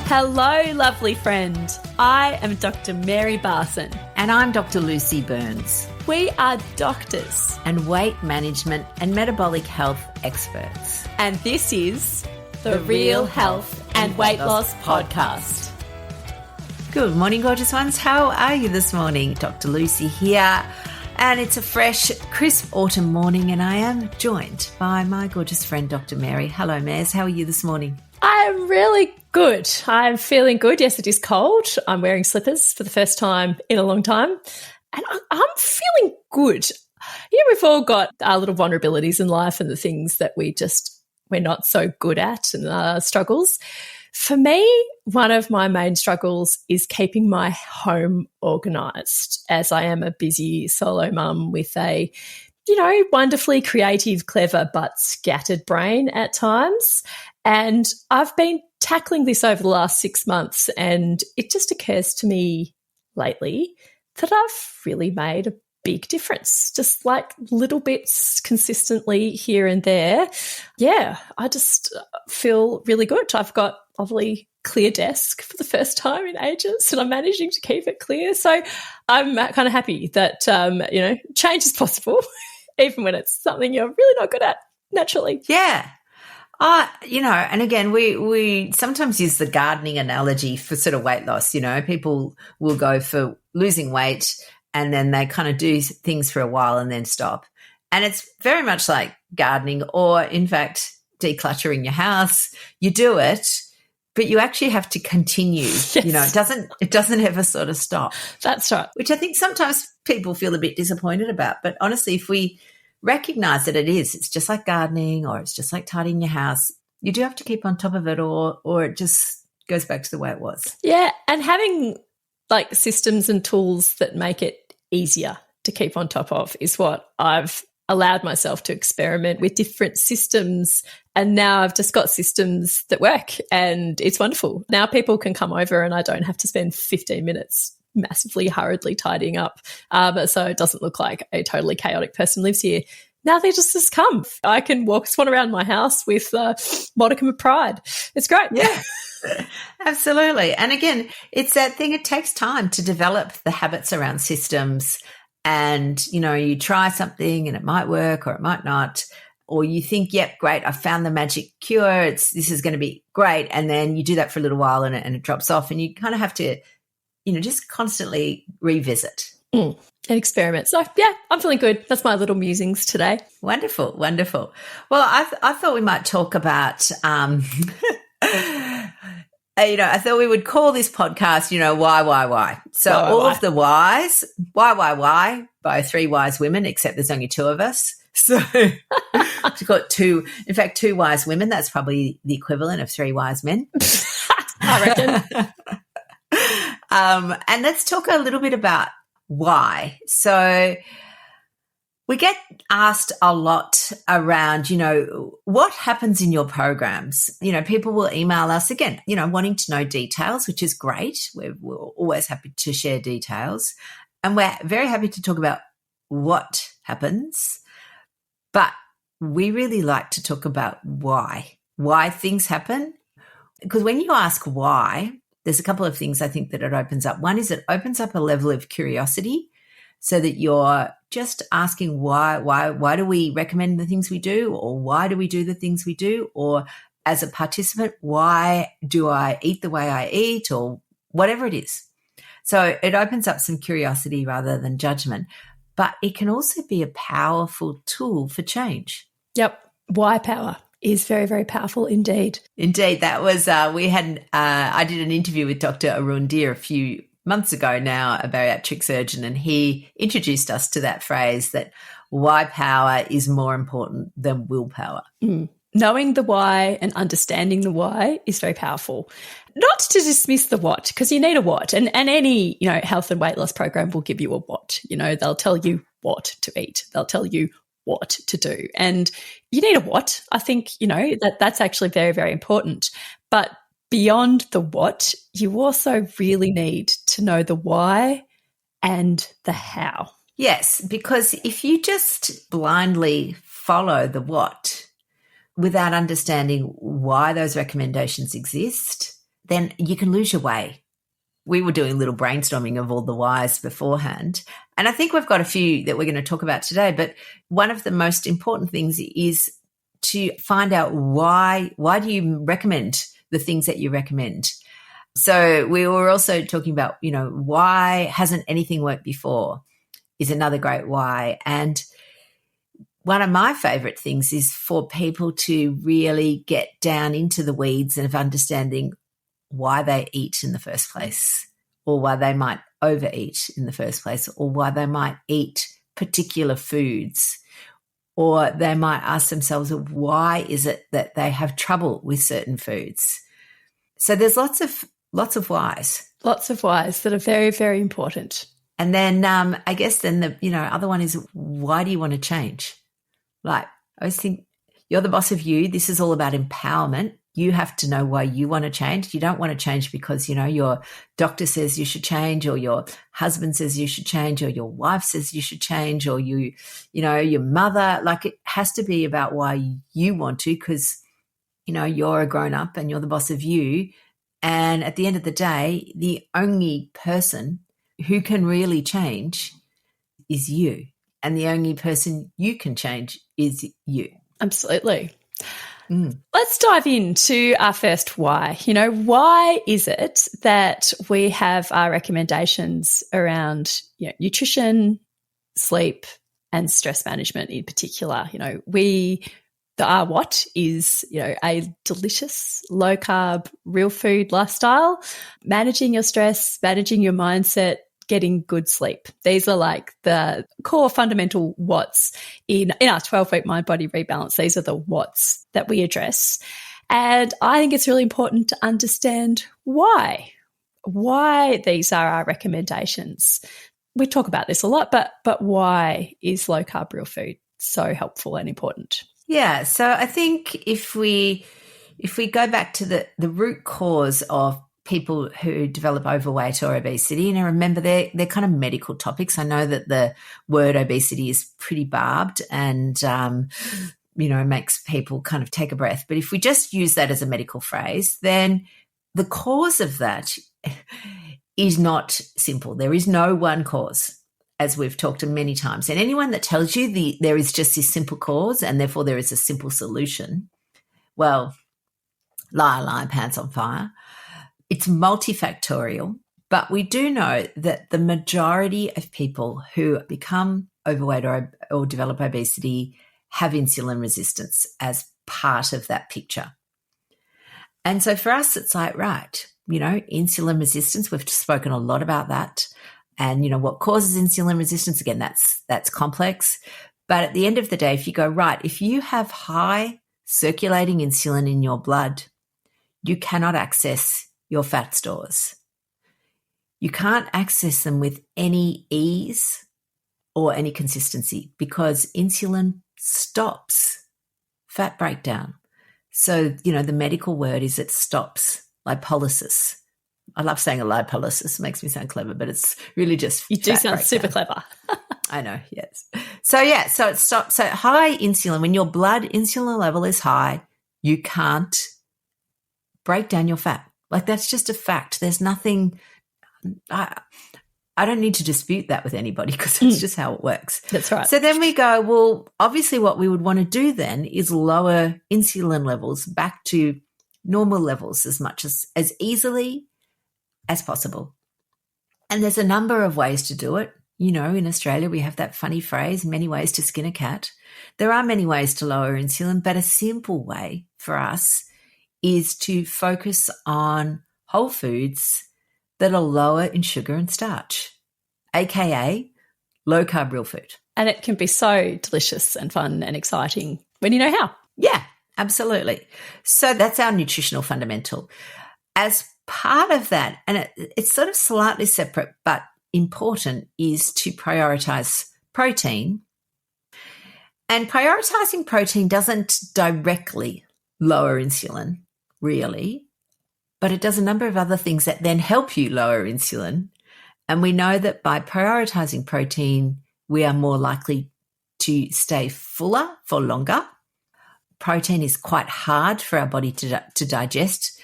Hello, lovely friend. I am Dr. Mary Barson. And I'm Dr. Lucy Burns. We are doctors and weight management and metabolic health experts. and this is the Real Health and Weight Loss Podcast. Good morning, gorgeous ones. How are you this morning? Dr. Lucy here. And it's a fresh, crisp autumn morning, and I am joined by my gorgeous friend, Dr. Mary. Hello, Maz. How are you this morning? I'm really good. I'm feeling good. Yes, it is cold. I'm wearing slippers for the first time in a long time. And I'm feeling good. Yeah, we've all got our little vulnerabilities in life and the things that we're not so good at and struggles. For me, one of my main struggles is keeping my home organised, as I am a busy solo mum with a, wonderfully creative, clever, but scattered brain at times. And I've been tackling this over the last 6 months, and it just occurs to me lately that I've really made a big difference, just like little bits consistently here and there. Yeah, I just feel really good. I've got a lovely clear desk for the first time in ages, and I'm managing to keep it clear. So I'm kind of happy that, change is possible, even when it's something you're really not good at naturally. Yeah. And again, we sometimes use the gardening analogy for sort of weight loss. People will go for losing weight and then they kind of do things for a while and then stop. And it's very much like gardening, or in fact, decluttering your house. You do it, but you actually have to continue. Yes. It doesn't ever sort of stop. That's right. Which I think sometimes people feel a bit disappointed about. But honestly, if we recognize that it's just like gardening, or it's just like tidying your house, you do have to keep on top of it, or it just goes back to the way it was. Yeah, and having like systems and tools that make it easier to keep on top of is what I've allowed myself to experiment with, different systems. And now I've just got systems that work, and it's wonderful. Now people can come over and I don't have to spend 15 minutes massively hurriedly tidying up, so it doesn't look like a totally chaotic person lives here. Now they just come. I can swan around my house with modicum of pride. It's great. Yeah, absolutely. And again, it's that thing, it takes time to develop the habits around systems. And, you try something and it might work or it might not, or you think, yep, great, I found the magic cure. This is going to be great. And then you do that for a little while and it drops off, and you kind of have to, just constantly revisit. And experiment. So, yeah, I'm feeling good. That's my little musings today. Wonderful, wonderful. Well, I thought we might talk about, I thought we would call this podcast, why. So Why? Of the whys, why, by three wise women, except there's only two of us. So we've got two wise women. That's probably the equivalent of three wise men. I reckon. And let's talk a little bit about why. So we get asked a lot around, what happens in your programs. People will email us again, wanting to know details, which is great. We're always happy to share details, and we're very happy to talk about what happens. But we really like to talk about why things happen. Because when you ask why, there's a couple of things I think that it opens up. One is it opens up a level of curiosity, so that you're just asking why do we recommend the things we do, or why do we do the things we do, or as a participant, why do I eat the way I eat, or whatever it is. So it opens up some curiosity rather than judgment, but it can also be a powerful tool for change. Yep. Why power is very, very powerful indeed. Indeed. That was, I did an interview with Dr. Arun Deer a few months ago now, a bariatric surgeon, and he introduced us to that phrase that why power is more important than willpower. Knowing the why and understanding the why is very powerful. Not to dismiss the what, because you need a what, and any health and weight loss program will give you a what. They'll tell you what to eat. They'll tell you what to do, and you need a what. I think that's actually very, very important. But beyond the what, you also really need to know the why and the how. Yes, because if you just blindly follow the what without understanding why those recommendations exist, then you can lose your way. We were doing a little brainstorming of all the whys beforehand. And I think we've got a few that we're going to talk about today. But one of the most important things is to find out why do you recommend the things that you recommend? So we were also talking about, why hasn't anything worked before is another great why. And one of my favorite things is for people to really get down into the weeds of understanding why they eat in the first place, or why they might overeat in the first place, or why they might eat particular foods, or they might ask themselves, why is it that they have trouble with certain foods? So there's lots of whys. Lots of whys that are very, very important. And then I guess then the other one is, why do you want to change? Like, I always think you're the boss of you. This is all about empowerment. You have to know why you want to change. You don't want to change because, your doctor says you should change, or your husband says you should change, or your wife says you should change, or your mother. Like, it has to be about why you want to, because, you're a grown up and you're the boss of you. And at the end of the day, the only person who can really change is you. And the only person you can change is you. Absolutely. Let's dive into our first why. Why is it that we have our recommendations around nutrition, sleep, and stress management in particular? Our what is, a delicious, low-carb, real food lifestyle, managing your stress, managing your mindset, getting good sleep. These are like the core fundamental what's in our 12-week mind-body rebalance. These are the what's that we address. And I think it's really important to understand why these are our recommendations. We talk about this a lot, but why is low-carb real food so helpful and important? Yeah, so I think if we go back to the root cause of people who develop overweight or obesity, and I remember they're kind of medical topics. I know that the word obesity is pretty barbed and, makes people kind of take a breath. But if we just use that as a medical phrase, then the cause of that is not simple. There is no one cause, as we've talked many times. And anyone that tells you there is just this simple cause and therefore there is a simple solution, well, lie, pants on fire. It's multifactorial, but we do know that the majority of people who become overweight or develop obesity have insulin resistance as part of that picture. And so for us, it's like, right, insulin resistance, we've spoken a lot about that. And, what causes insulin resistance? Again, that's complex. But at the end of the day, if you go, right, if you have high circulating insulin in your blood, you cannot access your fat stores. You can't access them with any ease or any consistency because insulin stops fat breakdown. So, the medical word is it stops lipolysis. I love saying a lipolysis. It makes me sound clever, but it's really just you do fat sound breakdown. Super clever. I know, yes. So it stops. So high insulin, when your blood insulin level is high, you can't break down your fat. Like, that's just a fact. There's nothing, I don't need to dispute that with anybody because it's just how it works. That's right. So then we go, well, obviously what we would want to do then is lower insulin levels back to normal levels as much as easily as possible. And there's a number of ways to do it. In Australia, we have that funny phrase, many ways to skin a cat. There are many ways to lower insulin, but a simple way for us is to focus on whole foods that are lower in sugar and starch, aka low-carb real food. And it can be so delicious and fun and exciting when you know how. Yeah, absolutely. So that's our nutritional fundamental. As part of that, and it's sort of slightly separate but important, is to prioritize protein. And prioritizing protein doesn't directly lower insulin, really, but it does a number of other things that then help you lower insulin. And we know that by prioritizing protein, we are more likely to stay fuller for longer. Protein is quite hard for our body to digest.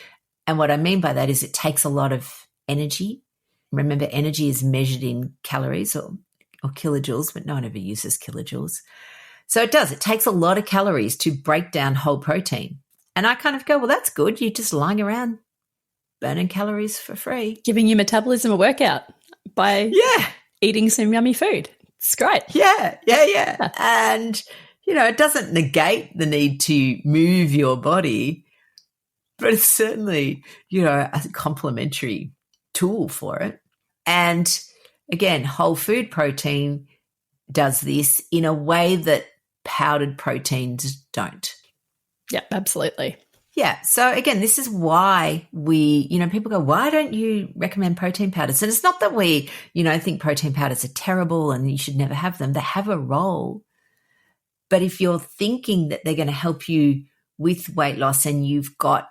And what I mean by that is it takes a lot of energy. Remember, energy is measured in calories or kilojoules, but no one ever uses kilojoules. So it does. It takes a lot of calories to break down whole protein. And I kind of go, well, that's good. You're just lying around burning calories for free. Giving your metabolism a workout by eating some yummy food. It's great. Yeah. And, it doesn't negate the need to move your body, but it's certainly, a complementary tool for it. And again, whole food protein does this in a way that powdered proteins don't. Yeah, absolutely. Yeah. So again, this is why people go, why don't you recommend protein powders? And it's not that we, think protein powders are terrible and you should never have them. They have a role. But if you're thinking that they're going to help you with weight loss and you've got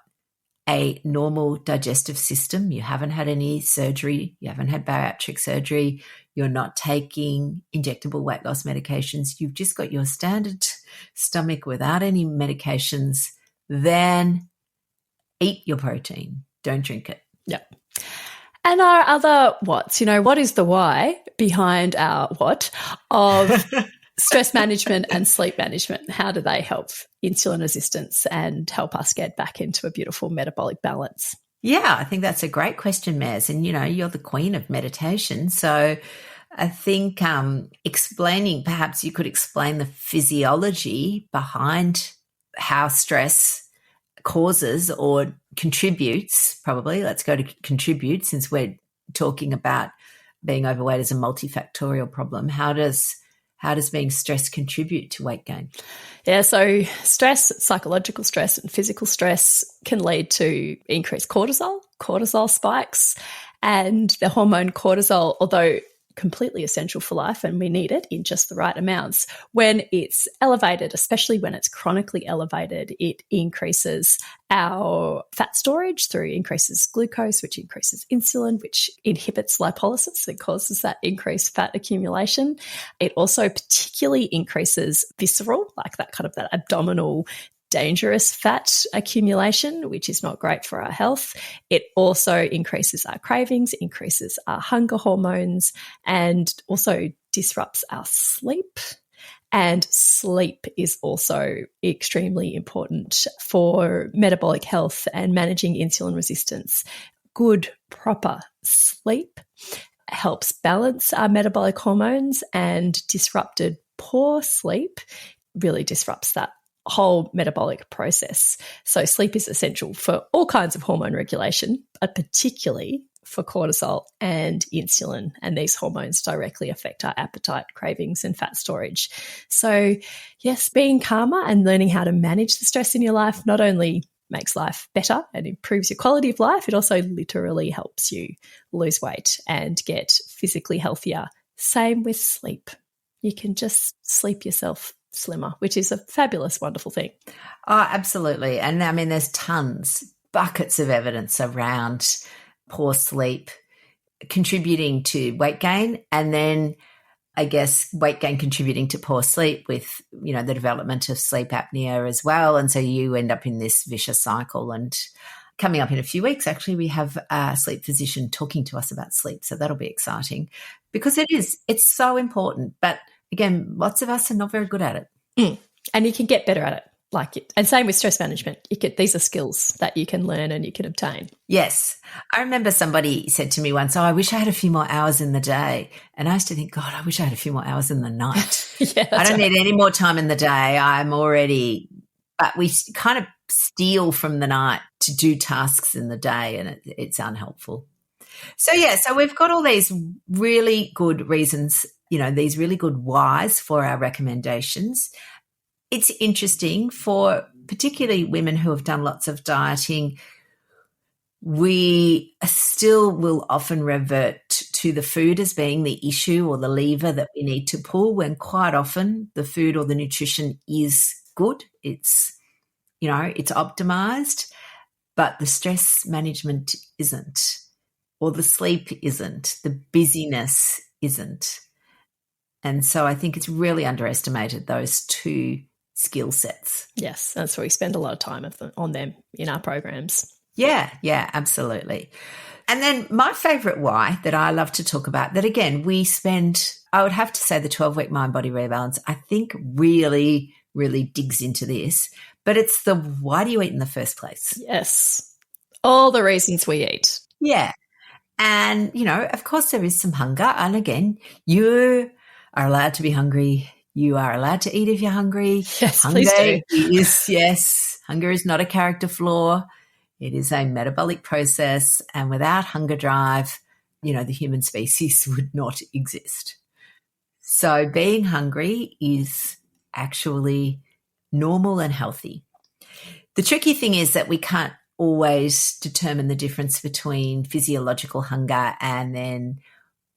a normal digestive system, you haven't had any surgery, you haven't had bariatric surgery, you're not taking injectable weight loss medications, you've just got your standard stomach without any medications, then eat your protein. Don't drink it. Yeah. And our other whats, what is the why behind our what of stress management and sleep management? How do they help insulin resistance and help us get back into a beautiful metabolic balance? Yeah, I think that's a great question, Maz. And, you're the queen of meditation. So I think perhaps you could explain the physiology behind how stress causes or contributes, probably. Let's go to contribute since we're talking about being overweight as a multifactorial problem. How does being stressed contribute to weight gain? Yeah, so stress, psychological stress and physical stress can lead to increased cortisol spikes, and the hormone cortisol, although completely essential for life and we need it in just the right amounts, when it's elevated, especially when it's chronically elevated, it increases our fat storage through increases glucose, which increases insulin, which inhibits lipolysis. It causes that increased fat accumulation. It also particularly increases visceral, like that abdominal dangerous fat accumulation, which is not great for our health. It also increases our cravings, increases our hunger hormones, and also disrupts our sleep. And sleep is also extremely important for metabolic health and managing insulin resistance. Good, proper sleep helps balance our metabolic hormones, and disrupted poor sleep really disrupts that whole metabolic process. So sleep is essential for all kinds of hormone regulation, but particularly for cortisol and insulin. And these hormones directly affect our appetite, cravings, and fat storage. So yes, being calmer and learning how to manage the stress in your life not only makes life better and improves your quality of life, it also literally helps you lose weight and get physically healthier. Same with sleep. You can just sleep yourself slimmer, which is a fabulous, wonderful thing. Oh, absolutely. And I mean, there's buckets of evidence around poor sleep contributing to weight gain, and then I guess weight gain contributing to poor sleep with, the development of sleep apnea as well. And so you end up in this vicious cycle. And coming up in a few weeks, actually, we have a sleep physician talking to us about sleep. So that'll be exciting because it's so important. But again, lots of us are not very good at it. And you can get better at it. And same with stress management. These are skills that you can learn and you can obtain. Yes. I remember somebody said to me once, I wish I had a few more hours in the day. And I used to think, God, I wish I had a few more hours in the night. Yeah, I don't need any more time in the day. But we kind of steal from the night to do tasks in the day, and it's unhelpful. So we've got all these really good reasons, these really good whys for our recommendations. It's interesting for particularly women who have done lots of dieting. We still will often revert to the food as being the issue or the lever that we need to pull, when quite often the food or the nutrition is good. It's optimized, but the stress management isn't, or the sleep isn't, the busyness isn't. And so I think it's really underestimated, those two skill sets. Yes, that's why we spend a lot of time on them in our programs. Yeah, yeah, absolutely. And then my favorite why that I love to talk about that, again, we spend, I would have to say the 12-week mind-body rebalance, I think really, really digs into this, but it's the why do you eat in the first place? Yes. All the reasons we eat. Yeah. And, of course there is some hunger. And again, you are allowed to be hungry. You are allowed to eat if you're hungry. Yes, please do. Hunger is not a character flaw. It is a metabolic process. And without hunger drive, the human species would not exist. So being hungry is actually normal and healthy. The tricky thing is that we can't always determine the difference between physiological hunger and then,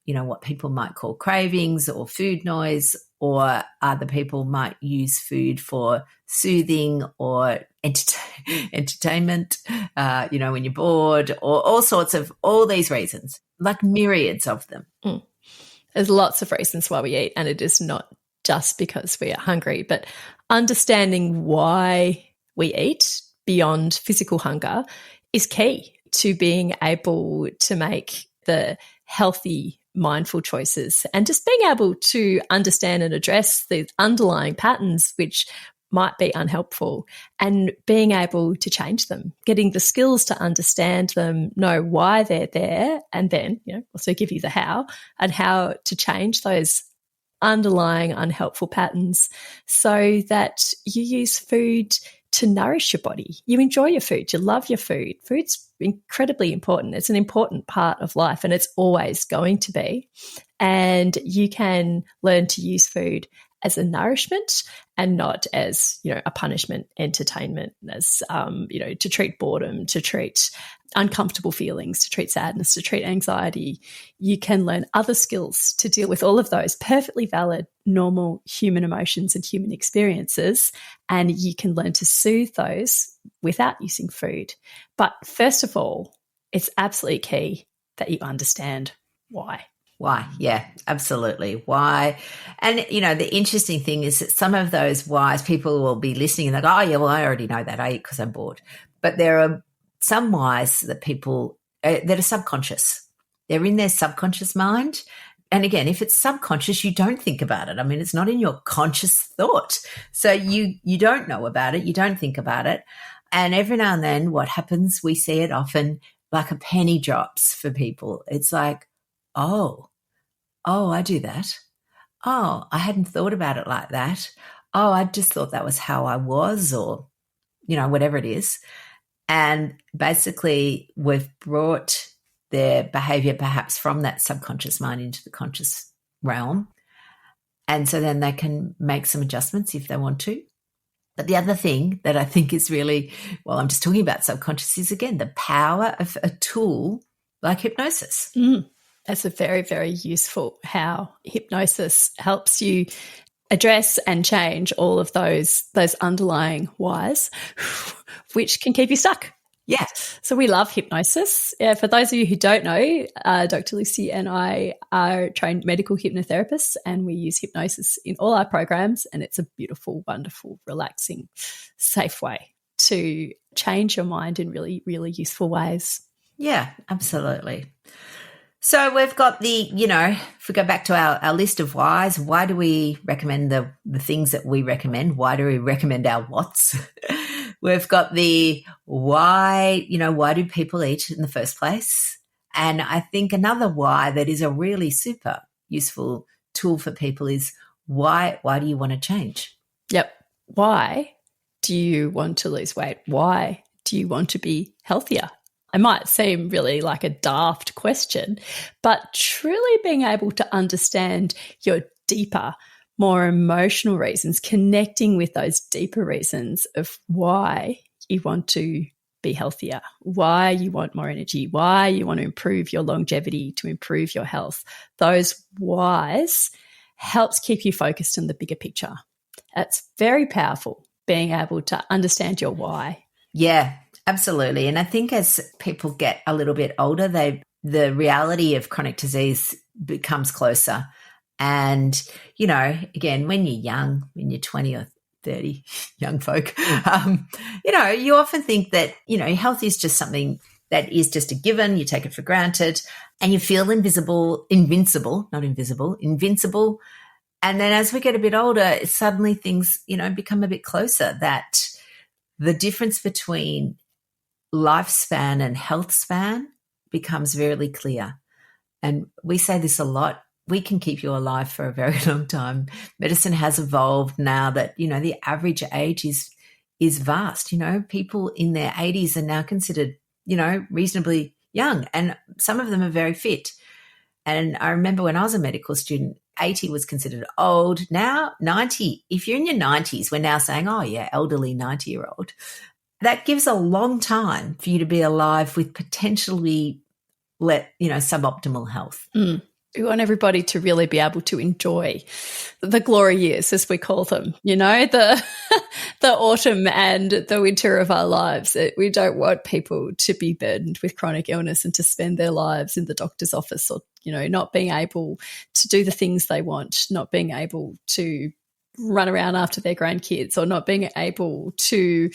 what people might call cravings or food noise, or other people might use food for soothing or entertainment, when you're bored, or all these reasons, like myriads of them. There's lots of reasons why we eat, and it is not just because we are hungry, but understanding why we eat beyond physical hunger is key to being able to make the healthy, mindful choices, and just being able to understand and address the underlying patterns which might be unhelpful, and being able to change them, getting the skills to understand them, know why they're there, and then also give you the how and how to change those underlying unhelpful patterns so that you use food to nourish your body. You enjoy your food. You love your food. Food's incredibly important. It's an important part of life, and it's always going to be. And you can learn to use food as a nourishment and not as, a punishment, entertainment, as, to treat boredom, to treat uncomfortable feelings, to treat sadness, to treat anxiety. You can learn other skills to deal with all of those perfectly valid, normal human emotions and human experiences, and you can learn to soothe those without using food. But first of all, it's absolutely key that you understand why. Why? Yeah, absolutely. Why? And, the interesting thing is that some of those whys, people will be listening and they go, oh, yeah, well, I already know that. I eat because I'm bored. But there are some whys that people, that are subconscious. They're in their subconscious mind. And again, if it's subconscious, you don't think about it. I mean, it's not in your conscious thought. So you don't know about it. You don't think about it. And every now and then what happens, we see it often like a penny drops for people. It's like, oh, I do that. Oh, I hadn't thought about it like that. Oh, I just thought that was how I was, or, whatever it is. And basically we've brought their behavior perhaps from that subconscious mind into the conscious realm. And so then they can make some adjustments if they want to. But the other thing that I think is really, I'm just talking about subconscious, is, again, the power of a tool like hypnosis. That's a very, very useful how hypnosis helps you address and change all of those underlying whys, which can keep you stuck. Yeah. So we love hypnosis. For those of you who don't know, Dr. Lucy and I are trained medical hypnotherapists, and we use hypnosis in all our programs, and it's a beautiful, wonderful, relaxing, safe way to change your mind in really, really useful ways. Yeah, absolutely. So we've got if we go back to our list of whys, why do we recommend the things that we recommend? Why do we recommend our whats? We've got the why, why do people eat in the first place? And I think another why that is a really super useful tool for people is why do you want to change? Yep. Why do you want to lose weight? Why do you want to be healthier? It might seem really like a daft question, but truly being able to understand your deeper, more emotional reasons, connecting with those deeper reasons of why you want to be healthier, why you want more energy, why you want to improve your longevity, to improve your health. Those whys helps keep you focused on the bigger picture. That's very powerful, being able to understand your why. Yeah, absolutely. And I think as people get a little bit older, the reality of chronic disease becomes closer. And, again, when you're young, when you're 20 or 30 young folk, you often think that, health is just something that is just a given. You take it for granted and you feel invincible. And then as we get a bit older, suddenly things, become a bit closer, that the difference between lifespan and health span becomes very clear. And we say this a lot. We can keep you alive for a very long time. Medicine has evolved now that, the average age is vast. People in their 80s are now considered, reasonably young, and some of them are very fit. And I remember when I was a medical student, 80 was considered old. Now 90, if you're in your 90s, we're now saying, oh yeah, elderly 90-year-old. That gives a long time for you to be alive with potentially suboptimal health. Mm. We want everybody to really be able to enjoy the glory years, as we call them, the autumn and the winter of our lives. We don't want people to be burdened with chronic illness and to spend their lives in the doctor's office, or, not being able to do the things they want, not being able to run around after their grandkids, or not being able to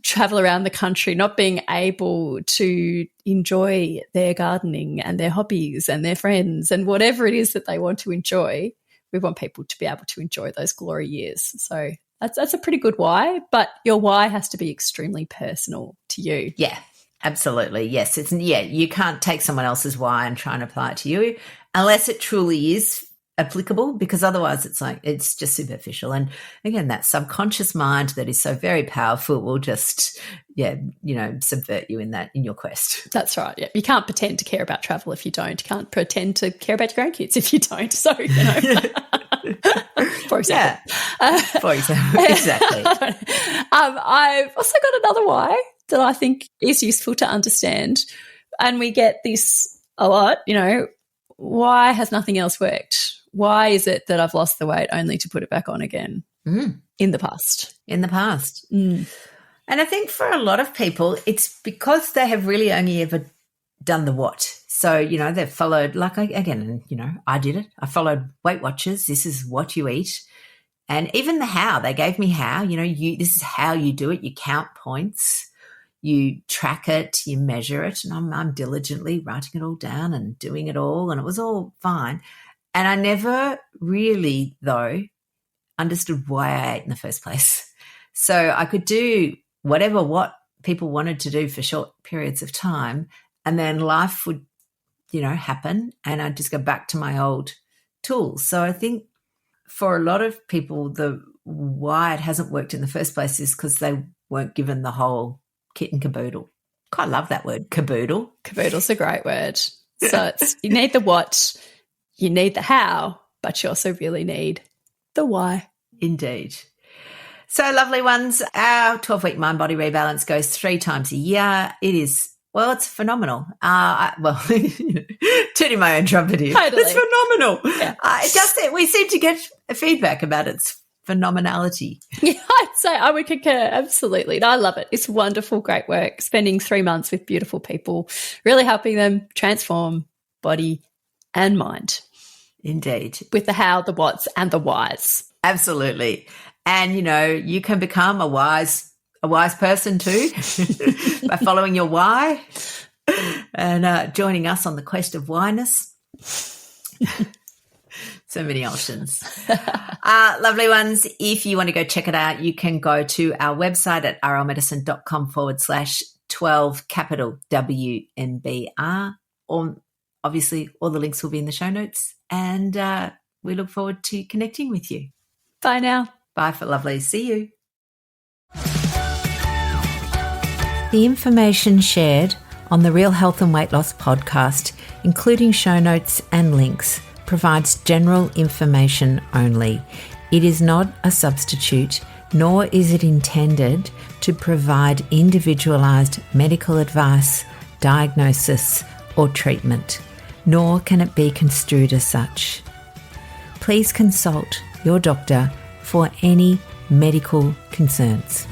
travel around the country, not being able to enjoy their gardening and their hobbies and their friends and whatever it is that they want to enjoy. We want people to be able to enjoy those glory years. So that's a pretty good why, but your why has to be extremely personal to you. Yeah, absolutely. Yes. You can't take someone else's why and try and apply it to you unless it truly is applicable, because otherwise it's just superficial. And again, that subconscious mind that is so very powerful will just subvert you in your quest. That's right. Yeah, you can't pretend to care about travel if you don't. You can't pretend to care about your grandkids if you don't. So for example. Yeah. For example, exactly. I've also got another why that I think is useful to understand, and we get this a lot. Why has nothing else worked? Why is it that I've lost the weight only to put it back on again in the past? Mm. And I think for a lot of people, it's because they have really only ever done the what. So, they've followed, I did it. I followed Weight Watchers. This is what you eat. And even the how, they gave me how, this is how you do it. You count points, you track it, you measure it. And I'm diligently writing it all down and doing it all. And it was all fine. And I never really, though, understood why I ate in the first place. So I could do what people wanted to do for short periods of time, and then life would, happen, and I'd just go back to my old tools. So I think for a lot of people, the why it hasn't worked in the first place is because they weren't given the whole kit and caboodle. Quite love that word, caboodle. Caboodle's a great word. So you need the what, you need the how, but you also really need the why. Indeed. So lovely ones, our 12-week mind-body rebalance goes 3 times a year. It is, it's phenomenal. Tooting my own trumpet here. Totally. It's phenomenal. Yeah. We seem to get feedback about its phenomenality. Yeah, I'd say I would concur. Absolutely. I love it. It's wonderful, great work. Spending 3 months with beautiful people, really helping them transform body and mind. Indeed. With the how, the whats, and the whys. Absolutely. And, you can become a wise person too by following your why and joining us on the quest of whyness. So many options. Lovely ones. If you want to go check it out, you can go to our website at rlmedicine.com/12 capital WMBR. Or obviously all the links will be in the show notes, and we look forward to connecting with you. Bye now. Bye for lovely. See you. The information shared on the Real Health and Weight Loss podcast, including show notes and links, provides general information only. It is not a substitute, nor is it intended to provide individualized medical advice, diagnosis, or treatment, nor can it be construed as such. Please consult your doctor for any medical concerns.